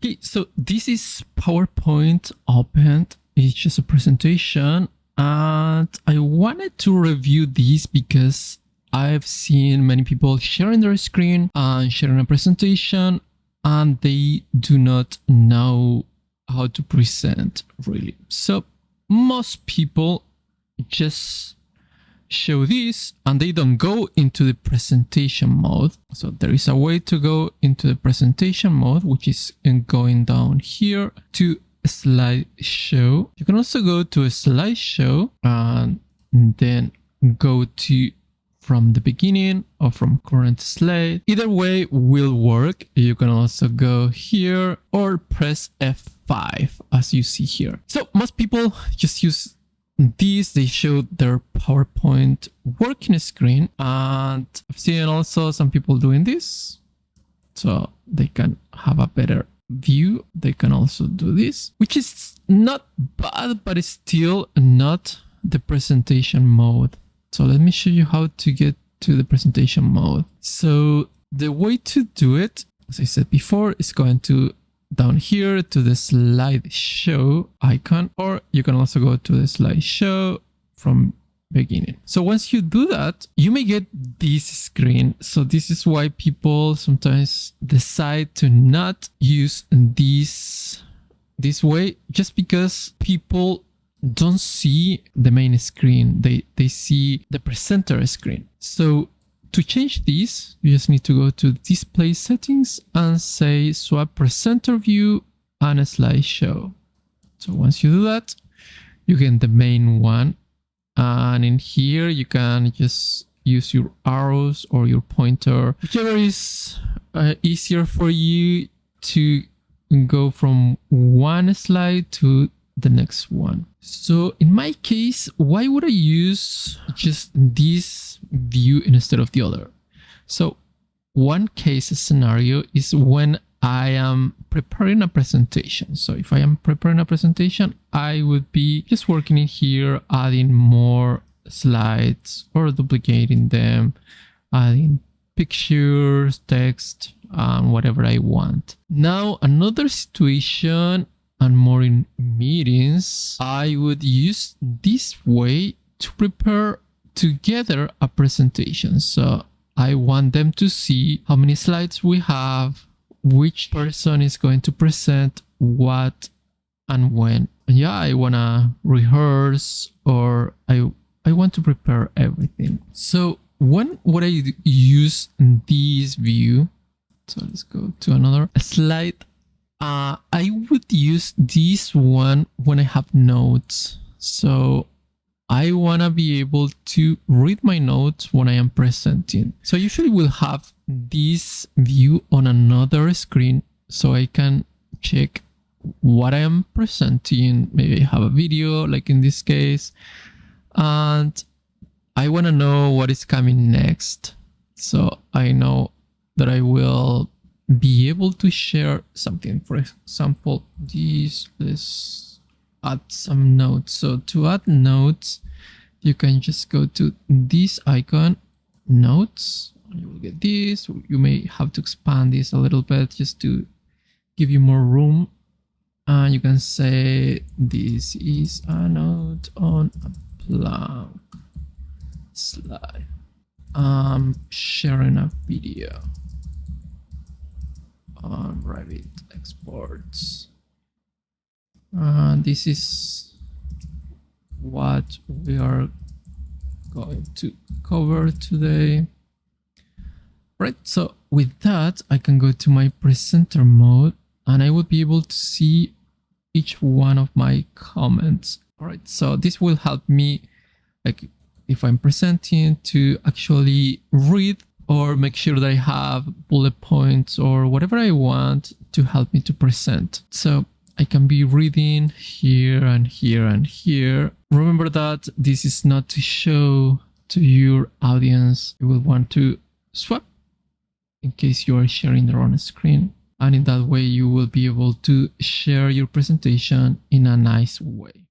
Okay, so this is PowerPoint opened. It's just a presentation, and I wanted to review this because I've seen many people sharing their screen and sharing a presentation, and they do not know how to present really. So most people just show this and they don't go into the presentation mode. So there is a way to go into the presentation mode, which is going down here to slideshow. You can also go to a slideshow and then go to from the beginning or from current slide. Either way will work. You can also go here or press F5 as you see here. So most people just use these. They show their PowerPoint working screen, and I've seen also some people doing this so they can have a better view. They can also do this, which is not bad, but it's still not the presentation mode. So let me show you how to get to the presentation mode. So the way to do it, as I said before, is going to down here to the slideshow icon, or you can also go to the slideshow from beginning. So once you do that, you may get this screen. So this is why people sometimes decide to not use this way, just because people don't see the main screen. They see the presenter screen. So to change this, you just need to go to display settings and say swap presenter view and a slideshow. So once you do that, you get the main one. And in here, you can just use your arrows or your pointer, whichever is easier for you to go from one slide to the next one. So in my case, why would I use just this view instead of the other? So one case scenario is when I am preparing a presentation. So if I am preparing a presentation, I would be just working in here, adding more slides or duplicating them, adding pictures, text, and whatever I want. Now, another situation, and more in meetings, I would use this way to prepare together a presentation. So I want them to see how many slides we have, which person is going to present what and when. Yeah, I want to rehearse, or I want to prepare everything. So when would I use this view? So let's go to another slide. I would use this one when I have notes. So I want to be able to read my notes when I am presenting. So I usually will have this view on another screen so I can check what I am presenting. Maybe I have a video, like in this case, and I want to know what is coming next. So I know that I will be able to share something. For example, let's add some notes. So to add notes, you can just go to this icon, notes, and you will get this. You may have to expand this a little bit just to give you more room. And you can say this is a note on a blank slide. I'm sharing a video on REVIT exports. This is what we are going to cover today. Right, so with that, I can go to my presenter mode and I will be able to see each one of my comments. All right, so this will help me, like if I'm presenting, to actually read or make sure that I have bullet points or whatever I want to help me to present. So I can be reading here and here and here. Remember that this is not to show to your audience. You will want to swap in case you are sharing their own screen. And in that way, you will be able to share your presentation in a nice way.